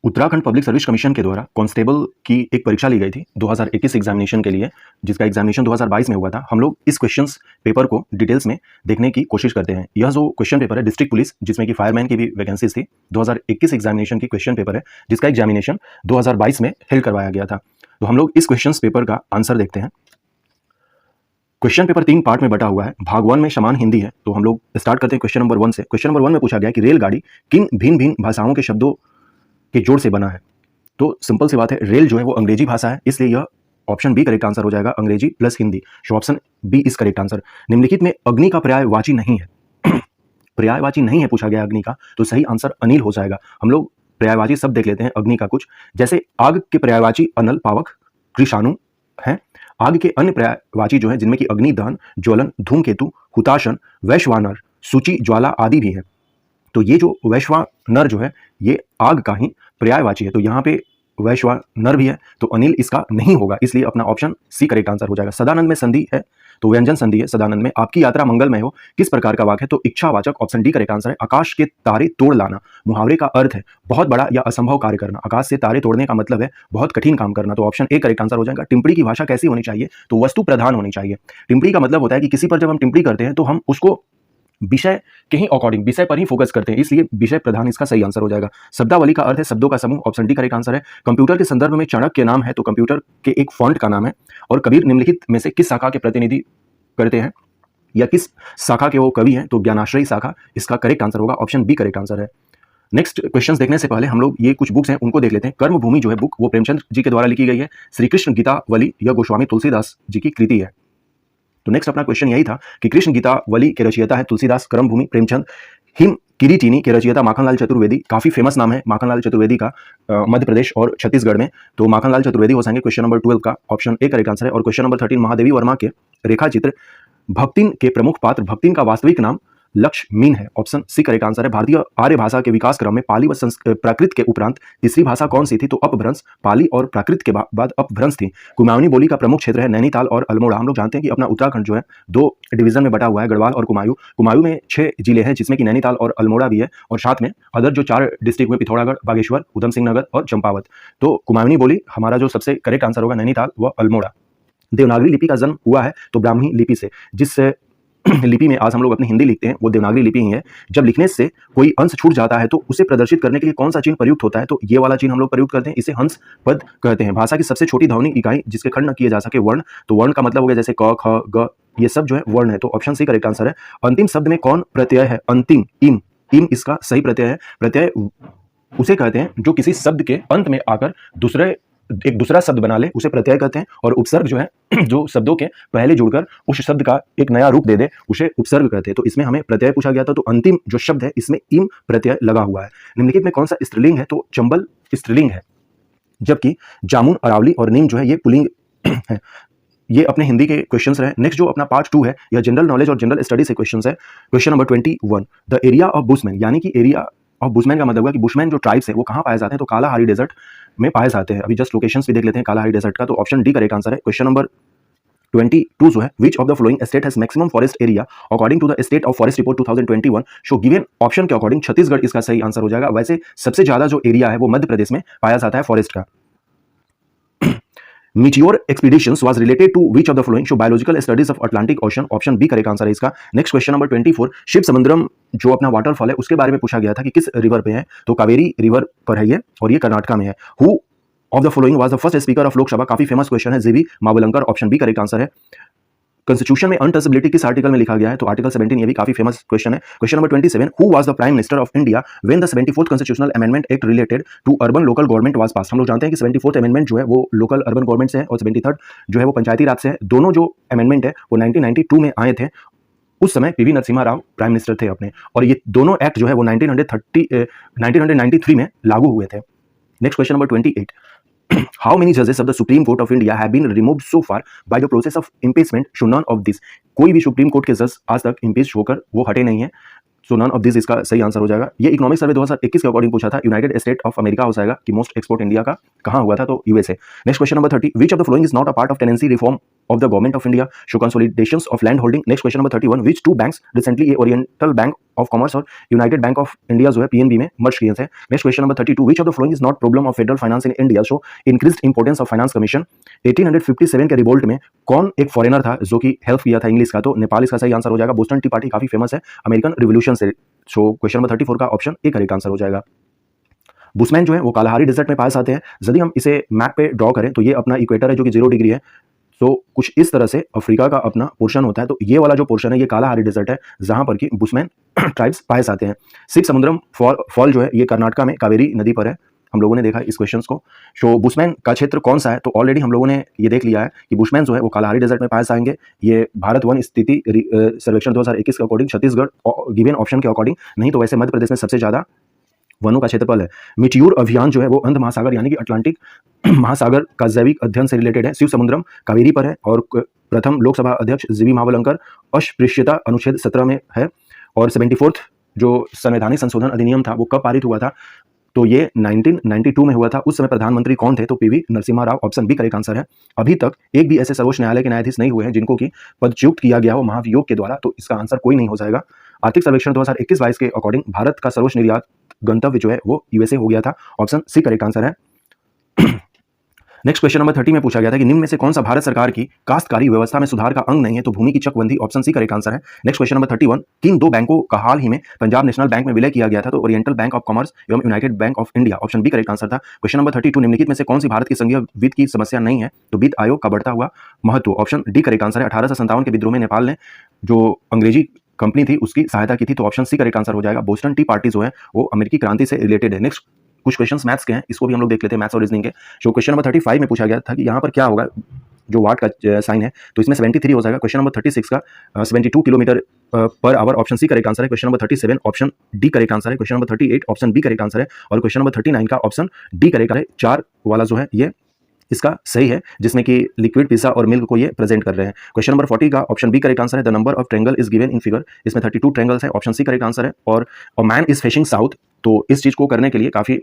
Uttarakhand public service commission के द्वारा constable की एक परीक्षा ली गई थी 2021 एग्जामिनेशन के लिए, जिसका एग्जामिनेशन 2022 में हुआ था। हम लोग इस क्वेश्चंस पेपर को डिटेल्स में देखने की कोशिश करते हैं। यह जो क्वेश्चन पेपर है डिस्ट्रिक्ट पुलिस, जिसमें कि फायरमैन की भी वैकेंसीज थी, 2021 एग्जामिनेशन की क्वेश्चन पेपर है, जिसका एग्जामिनेशन 2022 में हेल्ड करवाया गया था। तो हम लोग इस क्वेश्चन पेपर का आंसर देखते हैं। क्वेश्चन पेपर 3 पार्ट में बटा हुआ है। भाग 1 में समान हिंदी है, तो हम लोग स्टार्ट करते हैं क्वेश्चन नंबर 1 से। क्वेश्चन नंबर 1 में पूछा गया कि रेलगाड़ी किन भिन्न भिन्न भाषाओं के शब्दों के जोड़ से बना है। तो सिंपल सी बात है, रेल जो है वो अंग्रेजी भाषा है, इसलिए यह ऑप्शन बी करेक्ट आंसर हो जाएगा, अंग्रेजी plus Hindi. So option B is correct answer. निम्नलिखित में अग्नि का पर्यायवाची नहीं है पर्यायवाची नहीं है पूछा गया अग्नि का, तो सही आंसर अनिल हो जाएगा। हम लोग पर्यायवाची शब्द देख लेते हैं अग्नि का कुछ, जैसे आग के पर्यायवाची अनल, पावक, कृषाणु है। आग के अन्य पर्यायवाची जो है जिनमें कि अग्नि, दहन, ज्वलन, धूमकेतु, हुताशन, वैश्वानर, सूची, ज्वाला आदि भी है। तो ये जो वैश्वानर जो है ये आग का ही पर्यायवाची है, तो यहाँ पे वैश्वानर भी है, तो अनिल इसका नहीं होगा, इसलिए अपना ऑप्शन सी करेक्ट आंसर हो जाएगा। सदानंद में संधि है, तो व्यंजन संधि है सदानंद में। आपकी यात्रा मंगलमय हो किस प्रकार का वाक्य है, तो इच्छावाचक, ऑप्शन डी करेक्ट आंसर है। आकाश के तारे तोड़ लाना मुहावरे का अर्थ है बहुत बड़ा या असंभव कार्य करना। आकाश से तारे तोड़ने का मतलब है बहुत कठिन काम करना, तो ऑप्शन ए करेक्ट आंसर हो जाएगा। टिप्पणी की भाषा कैसी होनी चाहिए, तो वस्तु प्रधान होनी चाहिए। टिप्पणी का मतलब होता है कि किसी पर जब हम टिप्पणी करते हैं तो हम उसको विषय के ही अकॉर्डिंग, विषय पर ही फोकस करते हैं, इसलिए विषय प्रधान इसका सही आंसर हो जाएगा। शब्दावली का अर्थ है शब्दों का समूह, ऑप्शन डी करेक्ट आंसर है। कंप्यूटर के संदर्भ में चाणक्य नाम है, तो कंप्यूटर के एक फॉन्ट का नाम है। और कबीर निम्नलिखित में से किस शाखा के प्रतिनिधि करते हैं या किस शाखा के वो कवि हैं, तो ज्ञानाश्रयी शाखा इसका करेक्ट आंसर होगा, ऑप्शन बी करेक्ट आंसर है। नेक्स्ट क्वेश्चंस देखने से पहले हम लोग ये कुछ बुक्स हैं उनको देख लेते हैं। कर्मभूमि जो है बुक वो प्रेमचंद जी के द्वारा लिखी गई है। श्री कृष्ण गीतावली यह गोस्वामी तुलसीदास जी की कृति है। तो नेक्स्ट अपना क्वेश्चन यही था कि कृष्ण गीतावली के रचयिता है तुलसीदास, कर्मभूमि प्रेमचंद, हिम किरीटिनी के रचयिता माखनलाल चतुर्वेदी। काफी फेमस नाम है माखनलाल चतुर्वेदी का मध्य प्रदेश और छत्तीसगढ़ में, तो माखनलाल चतुर्वेदी हो जाएंगे क्वेश्चन नंबर 12 का, ऑप्शन ए करेक्ट आंसर है। और क्वेश्चन नंबर 13 महादेवी वर्मा के रेखा चित्र भक्तिन के प्रमुख पात्र, भक्तिन का वास्तविक नाम लक्ष्मीन है, ऑप्शन सी करेक्ट आंसर है। भारतीय आर्य भाषा के विकास क्रम में पाली व प्राकृत के उपरांत तीसरी भाषा कौन सी थी, तो अपभ्रंश। पाली और प्राकृत के बाद अपभ्रंश थी। कुमाऊनी बोली का प्रमुख क्षेत्र है नैनीताल और अल्मोड़ा। हम लोग जानते हैं कि अपना उत्तराखंड जो है 2 डिवीजन में बटा हुआ है, गढ़वाल और कुमाऊं। कुमाऊं में 6 जिले हैं, जिसमें कि नैनीताल और अल्मोड़ा भी है, और साथ में अदर जो 4 डिस्ट्रिक्ट में पिथौरागढ़, बागेश्वर, उधम सिंह नगर और चंपावत। तो कुमाऊनी बोली हमारा जो सबसे करेक्ट आंसर होगा नैनीताल व अल्मोड़ा। देवनागरी लिपि का जन्म हुआ है तो ब्राह्मी लिपि से, जिस लिपि में आज हम लोग अपनी हिंदी लिखते हैं वो देवनागरी लिपि ही है। जब लिखने से कोई अंश छूट जाता है तो उसे प्रदर्शित करने के लिए कौन सा चिन्ह प्रयुक्त होता है, तो ये वाला चिन्ह हम लोग प्रयुक्त करते हैं, इसे हंस पद कहते हैं। भाषा की सबसे छोटी ध्वनिक इकाई जिसके खंड न किए जा सके वर्ण, तो वर्ण का मतलब हो गया जैसे क, ख, ग, ये सब जो है वर्ण है, तो ऑप्शन सी करेक्ट आंसर है। अंतिम शब्द में कौन प्रत्यय है, अंतिम, इम, इम इसका सही प्रत्यय है। प्रत्यय उसे कहते हैं जो किसी शब्द के अंत में आकर एक दूसरा शब्द बना ले, उसे प्रत्यय कहते हैं। और उपसर्ग जो है जो शब्दों के पहले जुड़कर उस शब्द का एक नया रूप दे दे, उसे उपसर्ग कहते हैं। तो इसमें हमें प्रत्यय पूछा गया था, तो अंतिम जो शब्द है इसमें इम प्रत्यय लगा हुआ है। निम्नलिखित में कौन सा स्त्रीलिंग है, तो चंबल स्त्रीलिंग है, जबकि जामुन, अरावली और नीम जो है ये पुल्लिंग है। ये अपने हिंदी के क्वेश्चंस रहे। नेक्स्ट जो अपना पार्ट 2 है यह जनरल नॉलेज और जनरल स्टडी से क्वेश्चंस है। Question number 21, the area of bushman, यानी कि एरिया ऑफ बुशमैन का मतलब हुआ कि बुशमैन जो ट्राइब्स है वो कहाँ पाए जाते हैं, तो कालाहारी डेजर्ट में पाए जाते हैं। अभी जस्ट लोकेशंस भी देख लेते हैं कालाहारी डेजर्ट का, तो ऑप्शन डी करेक्ट आंसर है। क्वेश्चन नंबर 22 जो है, which of the following state has maximum forest area according to the state of forest report 2021, so given option के अकॉर्डिंग छत्तीसगढ़ इसका सही आंसर हो जाएगा। वैसे सबसे ज्यादा जो एरिया है वो मध्य प्रदेश में पाया जाता है फॉरेस्ट का। Meteor expeditions was related to which of the following? So biological studies of Atlantic Ocean, option B correct answer है इसका। Next question number 24, Shiv Samudram जो अपना वाटरफॉल है उसके बारे में पूछा गया था कि किस रिवर पे है, तो कावेरी रिवर पर है ये, और ये कर्नाटका में है। Who of the following was the first speaker of Lok Sabha, काफी फेमस क्वेश्चन है, G V Mavalankar, option B correct answer है। कॉन्स्टिट्यूशन में अनटचेबिलिटी किस आर्टिकल में लिखा गया है, तो आर्टिकल 17, ये भी काफी फेमस क्वेश्चन है। Question number 27, who was the prime minister of India when the 74th constitutional amendment act related to urban local government was pass. हम लोग जानते हैं कि 74th अमेंडमेंट जो है वो लोकल अर्बन गवर्नमेंट से है, और 73rd जो है वो पंचायती राज से है। दोनों जो अमेंडमेंट है वो 1992 में आए थे। उस समय PV Narasimha Rao prime minister थे अपने, और ये दोनों एक्ट जो है वो 1993 में लागू हुए थे। Next question number 28, how many judges of the Supreme Court of India have been removed so far by the process of impeachment? So none of this, कोई भी सुप्रीम कोर्ट के जज आज तक इम्पीच होकर वो हटे नहीं है, सो नन ऑफ दिस इसका सही आंसर हो जाएगा। ये इकोनॉमिक सर्वे 2021 के अकॉर्डिंग पूछा था, यूनाइटेड स्टेट ऑफ अमेरिका हो जाएगा कि मोस्ट एक्सपोर्ट इंडिया का कहाँ हुआ था, तो USA. Next question number 30, which of the following is not a part of tenancy reform of the government of India show consolidations of land holding. Next question number 31, which two banks recently ये Oriental Bank of Commerce और United Bank of India जो है PNB में मर्ज किए थे। Next question number 32, which of the following is not problem of federal finance in India show increased importance of finance commission। 1857 के revolt में कौन एक फॉरेनर था जो कि हेल्प किया था इंग्लिश का, तो नेपाल इसका सही आंसर हो जाएगा। बोस्टन टी पार्टी काफी फेमस है अमेरिकन रिवोल्यूशन से, सो क्वेश्चन नंबर 34 का ऑप्शन ए करेक्ट आंसर हो जाएगा। बुशमैन जो है वो कालाहारी डेजर्ट में पाए जाते हैं। यदि हम इसे मैप पे ड्रॉ करें तो ये अपना इक्वेटर है जो कि 0 डिग्री है, तो कुछ इस तरह से अफ्रीका का अपना पोर्शन होता है। तो ये वाला जो पोर्शन है ये कालाहारी डेजर्ट है जहां पर कि बुशमैन ट्राइब्स पाए जाते हैं। सिक्स समुद्रम फॉल जो है ये कर्नाटका में कावेरी नदी पर है, हम लोगों ने देखा इस क्वेश्चन को। सो बुशमैन का क्षेत्र कौन सा है, तो ऑलरेडी हम लोगों ने ये देख लिया है कि बुशमैन जो है वो कालाहारी डेजर्ट में पाए जाएंगे। ये भारत वन स्थिति सर्वेक्षण 2021 के अकॉर्डिंग छत्तीसगढ़ गिवन ऑप्शन के अकॉर्डिंग, नहीं तो वैसे मध्य प्रदेश में सबसे ज्यादा वनों का क्षेत्रफल है। मिट्यूर अभियान जो है वो अंध महासागर यानी कि अटलांटिक महासागर का जैविक अध्ययन से रिलेटेड है। शिव समुद्रम कावेरी पर है और प्रथम लोकसभा अध्यक्ष जीवी महाबलंकर अस्पृश्यता अनुच्छेद 17 में है। और 74th जो संवैधानिक संशोधन अधिनियम था वो कब पारित हुआ था, तो ये 1992 में हुआ था। उस समय प्रधानमंत्री कौन थे, तो P V Narasimha Rao, option B correct answer है। अभी तक एक भी ऐसे सर्वोच्च न्यायालय के न्यायाधीश नहीं हुए हैं जिनको कि पदच्युत किया गया हो महाभियोग के द्वारा, तो इसका आंसर कोई नहीं हो जाएगा। आर्थिक सर्वेक्षण 2021-22 के अकॉर्डिंग भारत का सर्वोच्च निर्यात गंतव्य जो है वो यूएसए हो गया था, ऑप्शन सी करेक्ट आंसर है। नेक्स्ट क्वेश्चन नंबर 30 में पूछा गया था कि निम्न में से कौन सा भारत सरकार की काश्तकारी व्यवस्था में सुधार का अंग नहीं है, तो भूमि की चकबंदी, ऑप्शन सी करेक्ट आंसर है। नेक्स्ट क्वेश्चन नंबर 31, किन दो बैंकों का हाल ही में पंजाब नेशनल बैंक में विलय किया गया था, तो ओरिएंटल बैंक ऑफ कॉमर्स एवं united bank of India, option B correct answer था। क्वेश्चन नंबर 32, निम्नलिखित में से कौन सी भारत की संघीय वित्त की समस्या नहीं है, तो वित्त आयोग का बढ़ता हुआ महत्व, ऑप्शन डी करेक्ट आंसर है। 1857 के विद्रोह में नेपाल ने जो अंग्रेजी कंपनी थी उसकी सहायता की थी, तो ऑप्शन सी करेक्ट आंसर हो जाएगा। बोस्टन टी पार्टी जो है वो अमेरिकी क्रांति से रिलेटेड है। नेक्स्ट कुछ क्वेश्चंस मैथ्स के हैं, इसको भी हम लोग देख लेते हैं, मैथ्स और रीजनिंग के। जो क्वेश्चन नंबर 35 में पूछा गया था कि यहाँ पर क्या होगा, जो वाट का साइन है तो इसमें 73 हो जाएगा। क्वेश्चन नंबर 36 का 72 kilometre per hour, option C correct answer है। Question number 37 option D correct answer है। Question number 38 option B correct answer है। और क्वेश्चन नंबर 39 का ऑप्शन डी करेक्ट है। 4 वाला जो है ये इसका सही है, जिसमें कि लिक्विड पिज्जा और मिल्क को ये प्रेजेंट कर रहे हैं। क्वेश्चन नंबर 40 का ऑप्शन बी करेक्ट आंसर है। The number of triangle is given in figure, इसमें 32 ट्रायंगल्स है, ऑप्शन सी करेक्ट आंसर है। और मैन इज फेसिंग साउथ, तो इस चीज को करने के लिए काफी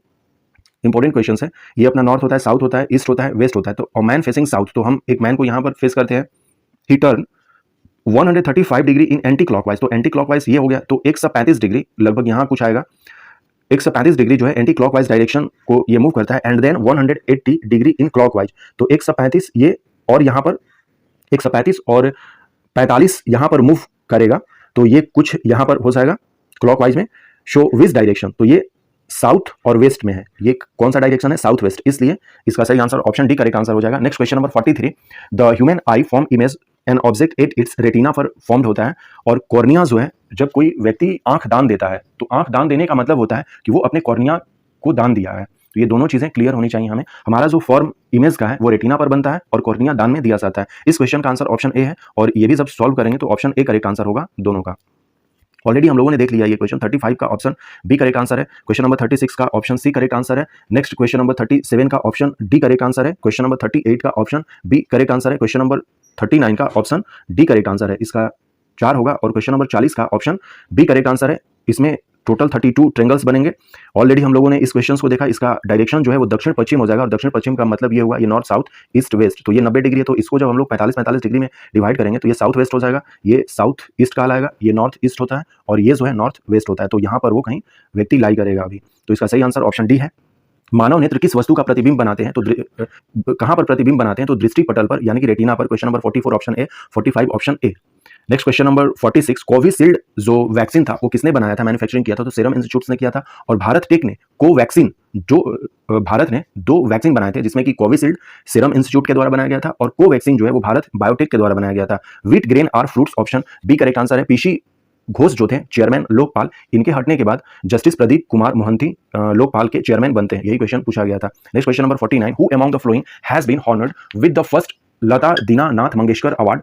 इंपॉर्टेंट क्वेश्चन है। ये अपना नॉर्थ होता है, साउथ होता है, ईस्ट होता है, वेस्ट होता है। तो मैन फेसिंग साउथ, तो हम एक मैन को यहाँ पर फेस करते हैं, ही turn 135 degree in anti clockwise, तो एंटी क्लॉकवाइज ये हो गया, तो 135 डिग्री लगभग यहाँ कुछ आएगा। 135 डिग्री जो है एंटी क्लॉकवाइज डायरेक्शन को ये मूव करता है, and then 180 degree in clockwise, तो 135 ये और यहाँ पर 135 और 45 यहाँ पर मूव करेगा, तो ये कुछ यहाँ पर हो जाएगा क्लॉकवाइज में। शो विच डायरेक्शन, तो ये साउथ और वेस्ट में है, ये कौन सा डायरेक्शन है, साउथ वेस्ट, इसलिए इसका सही answer option D correct answer हो जाएगा। Next question number 43, the human I form image an object at its retina पर फॉर्म्ड होता है। और कॉर्निया जो है, जब कोई व्यक्ति आंख दान देता है तो आंख दान देने का मतलब होता है कि वो अपने कॉर्निया को दान दिया है। तो ये दोनों चीजें क्लियर होनी चाहिए हमें। हमारा जो फॉर्म इमेज का है वो रेटिना पर बनता है और कॉर्निया दान में दिया जाता है। इस क्वेश्चन का आंसर ऑप्शन ए है, और ये भी जब सॉल्व करेंगे तो ऑप्शन ए करेक्ट आंसर होगा दोनों का। ऑलरेडी हम लोगों ने देख लिया ये क्वेश्चन। 35 का ऑप्शन बी करेक्ट आंसर है। क्वेश्चन नंबर 36 का ऑप्शन सी करेक्ट आंसर है। नेक्स्ट क्वेश्चन नंबर 37 का ऑप्शन डी करेक्ट आंसर है। क्वेश्चन नंबर 38 का ऑप्शन बी करेक्ट आंसर है। क्वेश्चन नंबर 39 का ऑप्शन डी करेक्ट आंसर है, इसका 4 होगा। और क्वेश्चन नंबर 40 का ऑप्शन बी करेक्ट आंसर है। इसमें टोटल 32 ट्रायंगल्स बनेंगे। ऑलरेडी हम लोगों ने इस क्वेश्चन को देखा, इसका डायरेक्शन जो है वो दक्षिण पश्चिम हो जाएगा, और दक्षिण पश्चिम का मतलब ये हुआ ये नॉर्थ साउथ ईस्ट वेस्ट, तो ये 90 डिग्री है, तो इसको जब हम लोग 45 डिग्री में डिवाइड करेंगे तो ये साउथ वेस्ट हो जाएगा, ये साउथ ईस्ट कहलाएगा, ये नॉर्थ ईस्ट होता है, और ये जो है नॉर्थ वेस्ट होता है। तो यहाँ पर वो कहीं व्यक्ति लाई करेगा अभी, तो इसका सही आंसर ऑप्शन डी है। मानव नेत्र किस वस्तु का प्रतिबिंब बनाते हैं, तो कहां पर प्रतिबिंब बनाते हैं, तो दृष्टि पटल पर यानी कि रेटिना पर। Question number 44 option A, 45 option A. Next question number 46, Covishield जो वैक्सीन था वो किसने बनाया था, मैन्युफैक्चरिंग किया था, तो सीरम इंस्टीट्यूट ने किया था। और भारत टेक ने कोवैक्सीन, जो भारत ने 2 वैक्सीन बनाए थे, जिसमें कि कोविशील्ड सीरम इंस्टीट्यूट के द्वारा बनाया गया था, और कोवैक्सीन जो है वो भारत बायोटेक के द्वारा बनाया गया था। Wheat grain are fruits, option B correct answer है। पीसी घोष जो थे चेयरमैन लोकपाल, इनके हटने के बाद जस्टिस प्रदीप कुमार मोहंती लोकपाल के चेयरमैन बनते हैं, यही क्वेश्चन पूछा गया था। Next question number 49, who among the following has been honoured with the first Lata Dinanath Mangeshkar award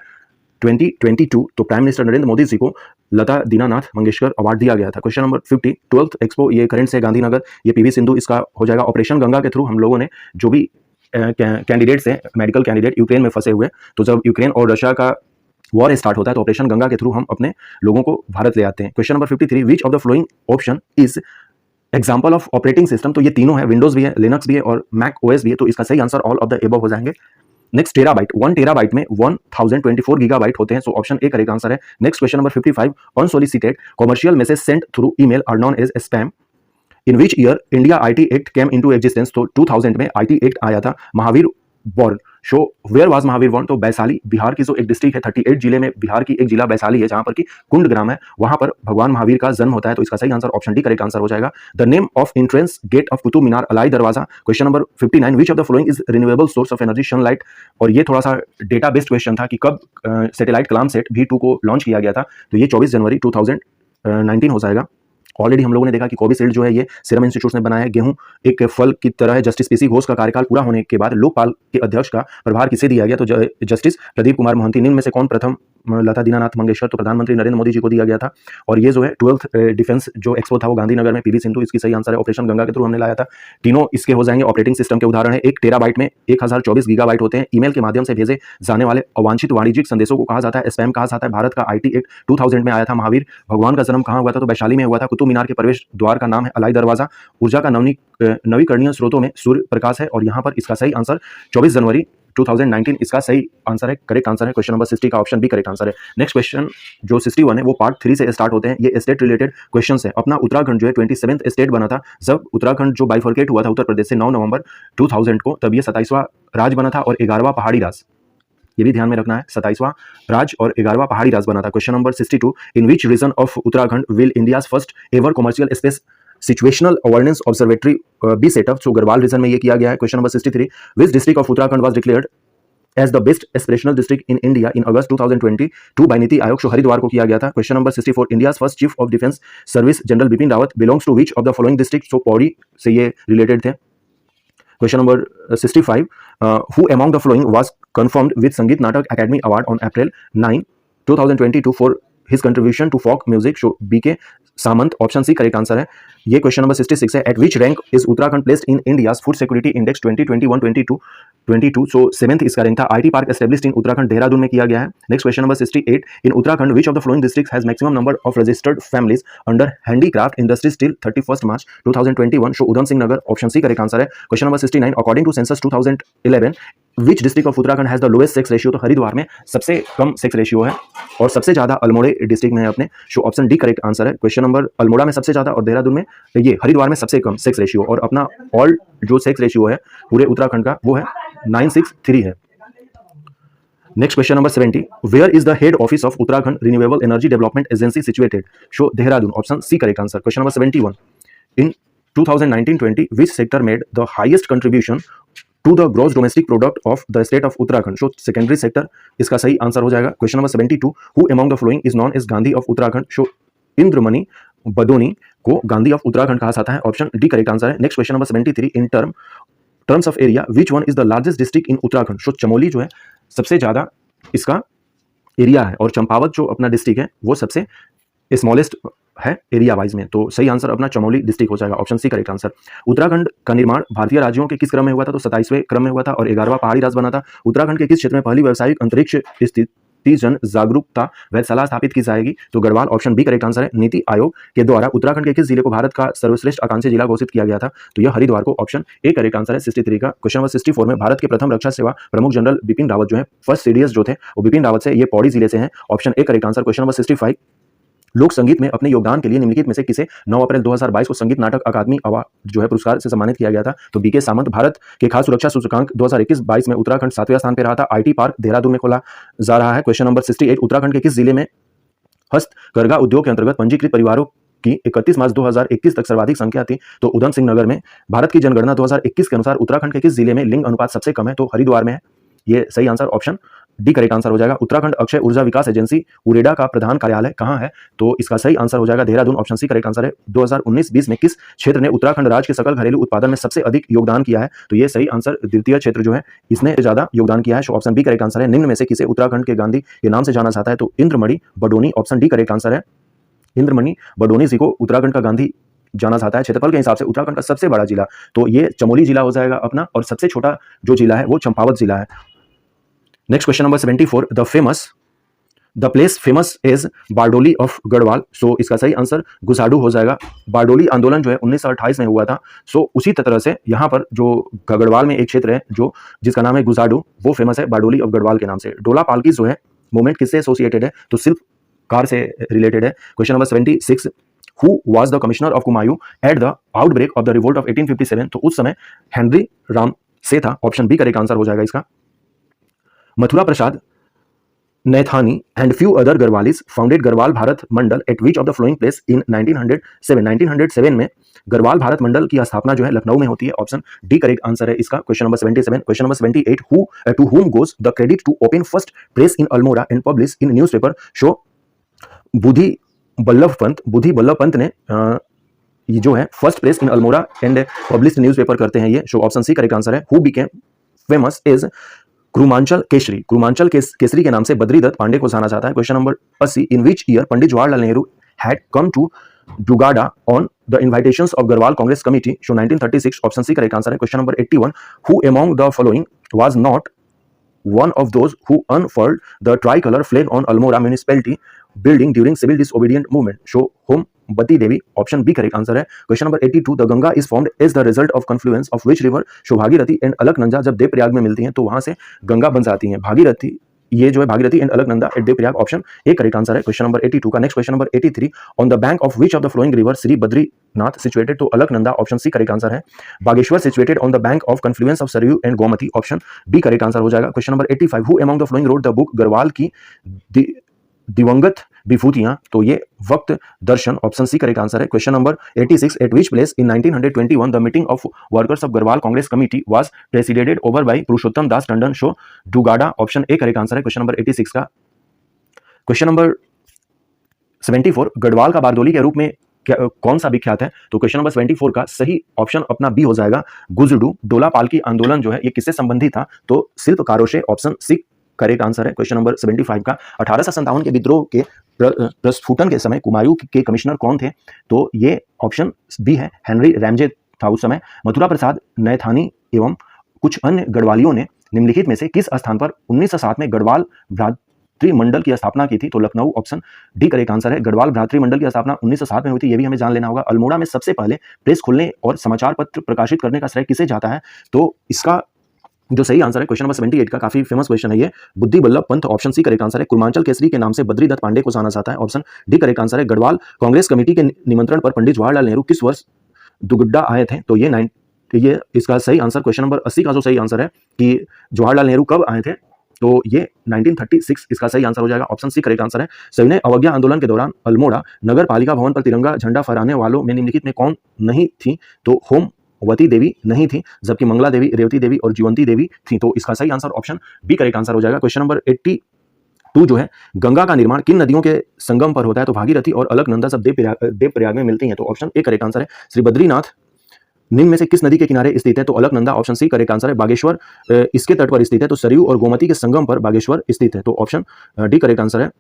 2022, तो प्राइम मिनिस्टर नरेंद्र मोदी जी को लता दीनानाथ मंगेशकर अवार्ड दिया गया था। क्वेश्चन नंबर 50, 12th एक्सपो, ये करंट से गांधीनगर, ये पीवी सिंधु इसका हो जाएगा। ऑपरेशन गंगा के थ्रू हम लोगों ने जो भी कैंडिडेट्स हैं, मेडिकल कैंडिडेट यूक्रेन में फंसे हुए, तो जब यूक्रेन और रशिया का वॉर स्टार्ट होता है तो ऑपरेशन गंगा के थ्रू हम अपने लोगों को भारत ले आते हैं। Question number 53, which of the flowing option is example of operating system, तो ये तीनों है, विंडोज भी है, लिनक्स भी है और मैक ओएस भी है, तो इसका सही answer all of the above हो जाएंगे। नेक्स्ट टेराबाइट, 1 टेराबाइट में 1024 गीगाबाइट होते हैं, so option A correct answer है। Next question number 55, unsolicited commercial message sent through email are known as spam. In which year India IT act came into existence, तो 2000 में IT act आया था। Mahavir born, so where was Mahavir born, तो वैशाली बिहार की जो एक district है, 38 जिले में बिहार की एक जिला वैशाली है जहां पर कि कुंड ग्राम है, वहां पर भगवान महावीर का जन्म होता है, तो इसका सही answer option D correct answer हो जाएगा। The name of entrance gate of Qutub Minar Alai Darwaza, question number 59, which of the following is renewable source of energy, sunlight. और ये थोड़ा सा डेटा बेस्ड क्वेश्चन था कि कब सैटेलाइट कलाम सेट V2 को लॉन्च किया गया था, तो ये 24 जनवरी 2019 हो जाएगा। ऑलरेडी हम लोगों ने देखा कि कोविशील्ड जो है ये सीरम इंस्टीट्यूट ने बनाया है। गेहूं एक फल की तरह है। जस्टिस पीसी घोष का कार्यकाल पूरा होने के बाद लोकपाल के अध्यक्ष का प्रभार किसे दिया गया, तो जस्टिस प्रदीप कुमार मोहंती। निम्न में से कौन प्रथम, लता दीनानाथ मंगेशकर, तो प्रधानमंत्री नरेंद्र मोदी जी को दिया गया था। और ये जो है 12th डिफेंस जो एक्सपो था वो गांधीनगर में, पीवी सिंधु इसकी सही आंसर है। ऑपरेशन गंगा के थ्रू हमने लाया था। तीनों इसके हो जाएंगे ऑपरेटिंग सिस्टम के उदाहरण है। 1 टेराबाइट में 1024 गीगाबाइट होते हैं। ईमेल के माध्यम से भेजे जाने वाले अवांछित वाणिज्यिक संदेशों को कहा जाता है स्पैम कहा जाता है। भारत का आईटी एक्ट 2000 में आया था। महावीर भगवान का जन्म कहाँ हुआ था, तो वैशाली में हुआ था। कुतुब मीनार के प्रवेश द्वार का नाम है अलाई दरवाजा। ऊर्जा का नवीकरणीय स्रोतों में सूर्य प्रकाश है, और यहाँ पर इसका सही आंसर 24 जनवरी 2019 इसका सही आंसर है, करेक्ट आंसर है। क्वेश्चन नंबर 60 का ऑप्शन बी करेक्ट आंसर है। नेक्स्ट क्वेश्चन जो 61 है वो पार्ट 3 से स्टार्ट होते हैं। ये स्टेट रिलेटेड क्वेश्चंस है। अपना उत्तराखंड जो है 27th स्टेट बना था जब उत्तराखंड जो बाइफर्केट हुआ था उत्तर प्रदेश से 9 नवंबर 2000 को, तब ये 27वां राज्य बना था और 11वां पहाड़ी राज्य, ये भी ध्यान में रखना है, 27वां राज्य और 11वां पहाड़ी राज्य बना था। Question number 62, in which region of Uttarakhand will India's first ever commercial space situational awareness observatory be set up, so Garhwal region में ये किया गया है। Question number 63, which district of Uttarakhand was declared as the best aspirational district in India in August 2022 by NITI Aayog, so Haridwar को किया गया था। Question number 64, India's first chief of defence service general Bipin Rawat belongs to which of the following district, so Pauri से ये related थे। Question number 65, who among the following was confirmed with Sangeet Natak Academy Award on April 9, 2022 for his contribution to folk music, so BK Samant, option C correct answer है। ये question number 66 है। Eight which rank is Uttarakhand placed in India's food security index 2021-22, so 7th इसका rank था। IT park established in Uttarakhand Dehradun में किया गया है। Next question number 68, in Uttarakhand which of the following districts has maximum number of registered families under handicraft industry till 31 March 2021, so Udham Singh Nagar, option C correct answer है। Question number 69, according to census 2011 which district of Uttarakhand has the lowest sex ratio, तो हरिद्वार में सबसे कम sex ratio है और सबसे ज्यादा अल्मोड़े district में है अपने, so option D correct answer है। क्वेश्चन नंबर अल्मोड़ा में सबसे ज्यादा और देहरादून में, ये हरिद्वार में सबसे कम सेक्स रेशियो, और अपना ऑल जो सेक्स रेशियो है पूरे उत्तराखंड का वो है 963 है। Next question number 70, where is the head office of Uttarakhand renewable energy development agency situated, so Dehradun, option C correct answer. Question number 71, in 2019-20 which sector made the highest contribution to the gross domestic product of the state of Uttarakhand, so secondary sector इसका सही answer हो जाएगा। Question number 72, who among the following is known as Gandhi of Uttarakhand, so Indramani Badoni को Gandhi of Uttarakhand कहा जाता है, option D correct answer है। Next question number 73, in terms of area which one is the largest district in Uttarakhand, so Chamoli जो है सबसे ज्यादा इसका एरिया है, और चंपावत जो अपना डिस्ट्रिक्ट है वो सबसे स्मॉलेस्ट है एरिया वाइज में, तो सही आंसर अपना चमोली डिस्ट्रिक्ट हो जाएगा, option C correct answer. Uttarakhand का निर्माण भारतीय राज्यों के किस क्रम में हुआ था, तो 27वें क्रम में हुआ था और 11वां पहाड़ी राज्य बना था। उत्तराखंड के किस क्षेत्र में पहली व्यावसायिक अंतरिक्ष स्थिति जन जागरूकता वेधशाला स्थापित की जाएगी, तो Garhwal, option B correct answer है। नीति आयोग के द्वारा उत्तराखंड के किस जिले को भारत का सर्वश्रेष्ठ आकांक्षी जिला घोषित किया गया था, तो यह हरिद्वार को, ऑप्शन ए करेक्ट आंसर है 63 का। क्वेश्चन नंबर 64 में भारत के प्रथम रक्षा सेवा प्रमुख जनरल बिपिन रावत जो है फर्स्ट सीडीएस जो थे वो बिपिन रावत से, ये पौड़ी जिले से हैं, option A correct answer. Question number 65, लोक संगीत में अपने योगदान के लिए निम्नलिखित में से किसे 9 अप्रैल 2022 को संगीत नाटक अकादमी अवार्ड जो है पुरस्कार से सम्मानित किया गया था, तो बीके सामंत। भारत के खाद्य सुरक्षा सूचकांक 2021-22 में उत्तराखंड 7वें स्थान पर रहा था। आईटी पार्क देहरादून में खोला जा रहा है। क्वेश्चन नंबर 68, उत्तराखंड के किस जिले में हस्तकरघा उद्योग के अंतर्गत पंजीकृत परिवारों की 31 मार्च 2021 तक सर्वाधिक संख्या थी, तो उधम सिंह नगर में। भारत की जनगणना 2021 के अनुसार उत्तराखंड के किस जिले में लिंग अनुपात सबसे कम है, तो हरिद्वार में है, ये सही answer option D correct answer हो जाएगा। उत्तराखंड अक्षय ऊर्जा विकास एजेंसी उरेडा का प्रधान कार्यालय कहां है, तो इसका सही आंसर हो जाएगा Dehradun, option C correct answer है। 2019-20 में किस क्षेत्र ने उत्तराखंड राज्य के सकल घरेलू उत्पादन में सबसे अधिक योगदान किया है, तो ये सही आंसर द्वितीय क्षेत्र जो है इसने ज्यादा योगदान किया है, ऑप्शन बी करेक्ट आंसर है। निम्न में से किसे उत्तराखंड के गांधी के नाम से जाना जाता है, तो Indramani Badoni, option D correct answer है। इंद्रमणि बडोनी जी को उत्तराखंड का गांधी जाना जाता है। क्षेत्रफल के हिसाब से उत्तराखंड का सबसे बड़ा जिला तो ये चमोली जिला हो जाएगा अपना, और सबसे छोटा जो जिला है वो चंपावत जिला है। Next question number 74, the famous the place famous is Bardoli of Garhwal. So इसका सही आंसर गुसाडू हो जाएगा। बारडोली आंदोलन जो है 1928 में हुआ था। सो उसी तरह से यहाँ पर जो गढ़वाल में एक क्षेत्र है जो जिसका नाम है गुसाडू, वो फेमस है बारडोली ऑफ गढ़वाल के नाम से। डोला पालकी जो है मूवमेंट किससे एसोसिएटेड है, तो सिर्फ कार से रिलेटेड है। Question number 76, who was the commissioner of Kumaon at the outbreak of the revolt of 1857। तो उस समय हेनरी राम से था। ऑप्शन बी करेक्ट आंसर हो जाएगा इसका। Mathura Prasad Naithani and few other Garwalis founded Garhwal Bharat Mandal at which of the following place in 1907। 1907 में गढ़वाल भारत मंडल की स्थापना जो है लखनऊ में होती है। ऑप्शन डी करेक्ट आंसर है इसका। Question number 77। Question number 78, who to whom goes the credit to open first press in Almora and publish in newspaper show। बुद्धि बल्लभ पंत ने ये जो है first press in Almora and publish newspaper करते हैं ये। So option C correct answer है। Who became famous is Kurmanchal Kesari के नाम से बद्रीदत्त पांडे को जाना जाता है। Question number 80, in which year Pandit Jawaharlal Nehru had come to Dugada on the invitations of Garhwal Congress committee. So 1936। Option C correct answer है। Question number 81, who among the following was not one of those who unfurled the tricolor flag on Almora municipality building during civil disobedient movement। Show whom बती देवी। Option B correct answer है। Question number 82, the Ganga is formed as the result of confluence of which river. So Bhagirathi and Alaknanda जब देवप्रयाग में मिलती हैं तो वहां से गंगा बन जाती हैं। भागीरथी ये जो है Bhagirathi and Alaknanda at Devprayag. Option A correct answer है क्वेश्चन नंबर 82 का। Next question number 83, on the bank of which of the following river Shri Badrinath situated. तो Alaknanda option C correct answer है। Bageshwar situated on the bank of confluence of Saryu and Gomti. Option B correct answer हो जाएगा। Question number 85, who among the following wrote the book Garhwal की दिवंगत विभूतियां। तो ये वक्त दर्शन। ऑप्शन सी करेक्ट आंसर है। Question number 86, at which place in 1921 the meeting of workers of Garhwal Congress committee was presided over by Purushottam Das Tandon. So Dugada. Option A correct answer है question number 86 का। क्वेश्चन नंबर 74, गढ़वाल का बारदोली के रूप में कौन सा विख्यात है। तो क्वेश्चन नंबर 74 का सही ऑप्शन अपना बी हो जाएगा गुजडू। डोला पालकी आंदोलन जो है ये किससे संबंधित था, तो शिल्पकारों से। ऑप्शन सी करेक्ट आंसर है क्वेश्चन नंबर 75 का। 1857 के विद्रोह के प्रस्फुटन के समय कुमायूं के कमिश्नर कौन थे, तो ये ऑप्शन बी है हेनरी रैमजे था उस समय। मथुरा प्रसाद नैथानी एवं कुछ अन्य गढ़वालियों ने निम्नलिखित में से किस स्थान पर 1907 में गढ़वाल भ्रातृमंडल की स्थापना की थी, तो Lucknow. Option D correct answer है। गढ़वाल भ्रातृमंडल की स्थापना 1907 में हुई थी, ये भी हमें जान लेना होगा। अल्मोड़ा में सबसे पहले प्रेस खोलने और समाचार पत्र प्रकाशित करने का श्रेय किसे जाता है, तो इसका जो सही आंसर है क्वेश्चन नंबर 78 का, काफी फेमस क्वेश्चन है ये, Buddhi Ballabh Pant. Option C correct answer है। कुर्मांचल केसरी के नाम से बद्रीदत्त पांडे को जाना जाता है। ऑप्शन डी करेक्ट आंसर है। गढ़वाल कांग्रेस कमेटी के निमंत्रण पर पंडित जवाहरलाल नेहरू किस वर्ष दुगड्डा आए थे, तो ये इसका सही आंसर क्वेश्चन नंबर 80 का जो सही आंसर है कि जवाहरलाल नेहरू कब आए थे, तो ये 1936 इसका सही आंसर हो जाएगा। ऑप्शन सी करेक्ट आंसर है। सविनय अवज्ञा आंदोलन के दौरान अल्मोड़ा नगर पालिका भवन पर तिरंगा झंडा फहराने वालों में निम्नलिखित में कौन नहीं थी, तो होमवती देवी नहीं थी, जबकि मंगला देवी, रेवती देवी और जीवंती देवी थी। तो इसका सही answer option B correct answer हो जाएगा। क्वेश्चन नंबर 82 जो है, गंगा का निर्माण किन नदियों के संगम पर होता है, तो भागीरथी और अलकनंदा सब देवप्रयाग में मिलती हैं। तो ऑप्शन ए करेक्ट आंसर है। श्री बद्रीनाथ निम्न में से किस नदी के किनारे स्थित है, तो Alaknanda. Option C correct answer है। बागेश्वर इसके तट पर स्थित है, तो सरयू और गोमती के संगम पर बागेश्वर स्थित है। तो ऑप्शन डी करेक्ट आंसर है।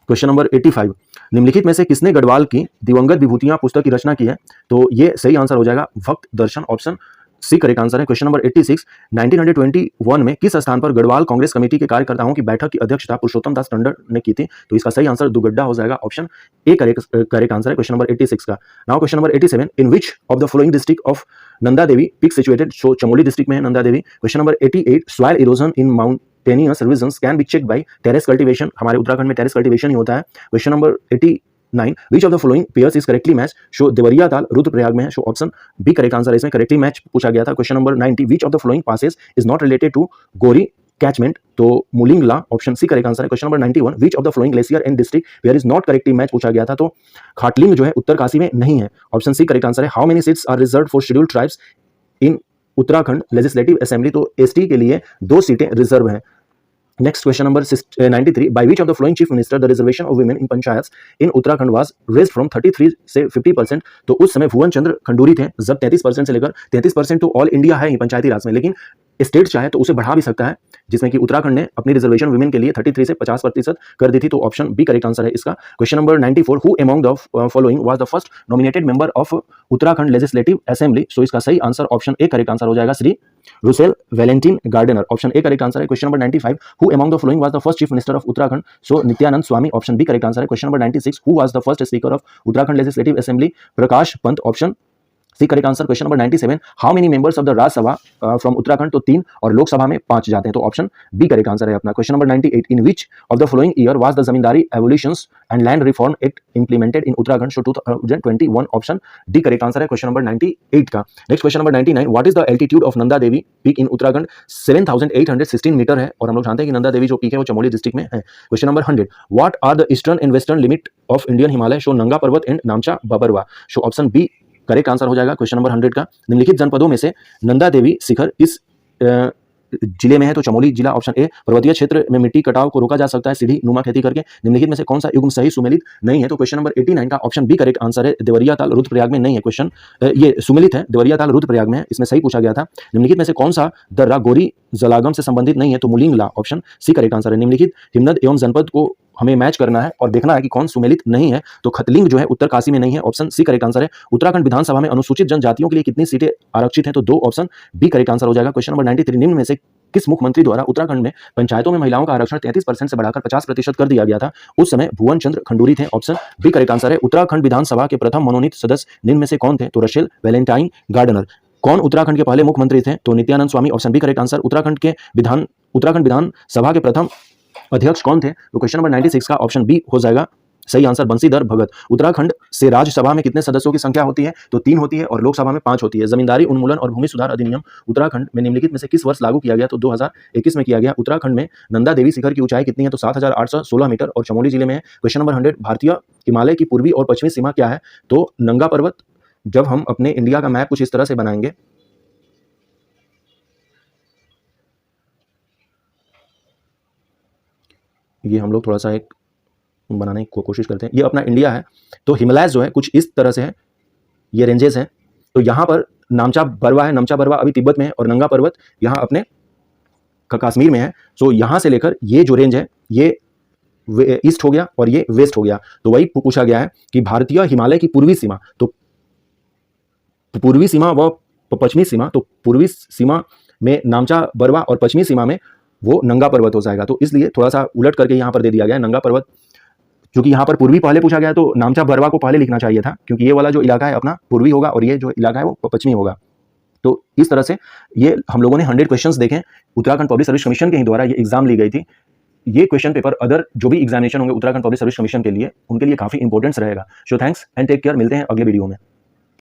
क्वेश्चन नंबर 85, निम्नलिखित में से किसने गढ़वाल की दिवंगत विभूतियां पुस्तक की रचना की है, तो ये सही आंसर हो जाएगा भक्त दर्शन। ऑप्शन सी करेक्ट आंसर है। क्वेश्चन नंबर 86, 1921 में किस स्थान पर गढ़वाल कांग्रेस कमेटी के कार्यकर्ताओं की बैठक की अध्यक्षता पुरुषोत्तम दास टंडन ने की थी, तो इसका सही आंसर दुगड्डा हो जाएगा। ऑप्शन ए करेक्ट आंसर है क्वेश्चन नंबर 86 का। Now question number 87, in which of the following district of Nanda Devi peak situated, so Chamoli district में है Nanda Devi. Question number 88, soil erosion in mountainous regions can be check by terrace cultivation, हमारे उत्तराखंड में terrace cultivation ही होता है। Question number 89, which of the following pairs is correctly match, so Deoria ताल रुद्रप्रयाग में है। So option B correct answer है, इसमें करेक्टली मैच पूछा गया था। Question number 90, which of the following passes is not related to Gori catchment, तो Mulingla. Option C correct answer है। Question number 91, which of the following glacier and district where is not correctly match पूछा गया था, तो खाटलिंग जो है उत्तरकाशी में नहीं है। ऑप्शन सी करेक्ट आंसर है। How many seats are reserve for scheduled tribes in Uttarakhand legislative assembly, तो एसटी के लिए 2 सीटें रिजर्व हैं। Next question number 93, by which of the following chief minister the reservation of women in panchayat in Uttarakhand was raised from 33 से 50%, तो उस समय भुवन चंद्र खंडूरी थे, जब 33% से लेकर 33% तो ऑल इंडिया है ही पंचायती राज में, लेकिन स्टेट चाहे तो उसे बढ़ा भी सकता है, जिसमें कि उत्तराखंड ने अपनी रिजर्वेशन वुमेन के लिए 33 से 50% कर दी थी। तो ऑप्शन बी करेक्ट आंसर है इसका। Question number 94, who among the following was the first nominated member of Uttarakhand legislative assembly. So इसका सही answer option A correct answer हो जाएगा, Shri Russell Valentine Gardner. Option A correct answer है। Question number 95, who among the following was the first chief minister of Uttarakhand. So Nityanand Swami. Option B correct answer है। Question number 96, who was the first speaker of Uttarakhand legislative assembly. Prakash Pant. Option C correct answer. Question number 97, how many members of the Rajya Sabha from Uttarakhand. तो 3 और लोकसभा में 5 जाते हैं। तो option B correct answer है अपना। Question number 98, in which of the following year was the zamindari evolutions and land reform act implemented in Uttarakhand. So 2021। Option D correct answer है question number 98 का। Next question number 99, what is the altitude of Nanda Devi peak in Uttarakhand. 7816 metre है और हम लोग जानते हैं कि नंदा देवी जो पीक है वो चमोली डिस्ट्रिक्ट में है। Question number 100, what are the eastern and western limit of Indian Himalaya. So Nanga Parbat and Namcha Barwa. So option B correct answer हो जाएगा क्वेश्चन नंबर 100 का। निम्नलिखित जनपदों में से नंदा देवी शिखर इस जिले में है। तो चमोली जिला। ऑप्शन ए, पर्वतीय क्षेत्र में मिट्टी कटाव को रोका जा सकता है सीढ़ी नुमा खेती करके। निम्नलिखित में से कौन सा युग्म सही सुमेलित नहीं है। तो क्वेश्चन नंबर 89 का ऑप्शन बी करेक्ट आंसर है, देवरिया ताल रुद्रप्रयाग में नहीं है। क्वेश्चन ये सुमेलित है, देवरिया ताल रुद्रप्रयाग में है, इसमें सही पूछा गया था। निम्नलिखित में से कौन सा दर्रा गोरी जलागम से संबंधित नहीं है। तो Mulingla. Option C correct answer है। निम्नलिखित हिमनद एवं जनपद को हमें मैच करना है और देखना है कि कौन सुमेलित नहीं है। तो खतलिंग जो है उत्तरकाशी में नहीं है। ऑप्शन सी करेक्ट आंसर है। उत्तराखंड विधानसभा में अनुसूचित जनजातियों के लिए कितनी सीटें आरक्षित हैं। तो 2। ऑप्शन बी करेक्ट आंसर हो जाएगा। क्वेश्चन नंबर 93, निम्न में से किस मुख्यमंत्री द्वारा उत्तराखंड में पंचायतों में महिलाओं का आरक्षण 33% से बढ़ाकर 50% कर दिया गया था। उस समय भुवन चंद्र खंडूरी थे। ऑप्शन बी करेक्ट आंसर है। उत्तराखंड विधानसभा के प्रथम मनोनीत सदस्य निम्न में से कौन थे। तो रशेल वैलेंटाइन गार्डनर। कौन उत्तराखंड के पहले मुख्यमंत्री थे। तो Nityanand Swami. Option B correct answer. Uttarakhand विधानसभा के प्रथम अध्यक्ष कौन थे। तो क्वेश्चन नंबर 96 का ऑप्शन बी हो जाएगा सही आंसर, बंशीधर भगत। उत्तराखंड से राज्यसभा में कितने सदस्यों की संख्या होती है। तो 3 होती है और लोकसभा में 5 होती है। जमींदारी उन्मूलन और भूमि सुधार अधिनियम उत्तराखंड में निम्नलिखित में से किस वर्ष लागू किया गया। तो 2021 में किया गया। उत्तराखंड में नंदा देवी शिखर की ऊंचाई कितनी है। तो 7816 मीटर और चमोली जिले में है। क्वेश्चन नंबर 100, भारतीय हिमालय की पूर्वी और पश्चिमी सीमा क्या है। तो नंगा पर्वत। जब हम अपने इंडिया का मैप कुछ इस तरह से बनाएंगे, ये हम लोग थोड़ा सा एक बनाने की कोशिश करते हैं। ये अपना इंडिया है। तो हिमालय जो है कुछ इस तरह से है, ये रेंजेस हैं। तो यहाँ पर नामचा बरवा है। नामचा बरवा अभी तिब्बत में है और नंगा पर्वत यहाँ अपने कश्मीर में है। तो यहाँ से लेकर ये जो रेंज है ये ईस्ट हो गया और ये वेस्ट हो गया। तो वही पूछा गया है कि भारतीय हिमालय की पूर्वी सीमा, तो पूर्वी सीमा व पश्चिमी सीमा, तो पूर्वी सीमा में नामचा बरवा और पश्चिमी सीमा में वो नंगा पर्वत हो जाएगा। तो इसलिए थोड़ा सा उलट करके यहाँ पर दे दिया गया है नंगा पर्वत, क्योंकि यहाँ पर पूर्वी पहले पूछा गया तो नामचा बरवा को पहले लिखना चाहिए था, क्योंकि ये वाला जो इलाका है अपना पूर्वी होगा और ये जो इलाका है वो पश्चिमी होगा। तो इस तरह से ये हम लोगों ने 100 क्वेश्चंस देखे। उत्तराखंड पब्लिक सर्विस कमीशन के ही द्वारा ये एग्जाम ली गई थी। ये क्वेश्चन पेपर अदर जो भी एग्जामिनेशन होंगे उत्तराखंड पब्लिक सर्विस कमीशन के लिए, उनके लिए काफी इंपॉर्टेंस रहेगा। So thanks and take care. मिलते हैं अगले वीडियो में।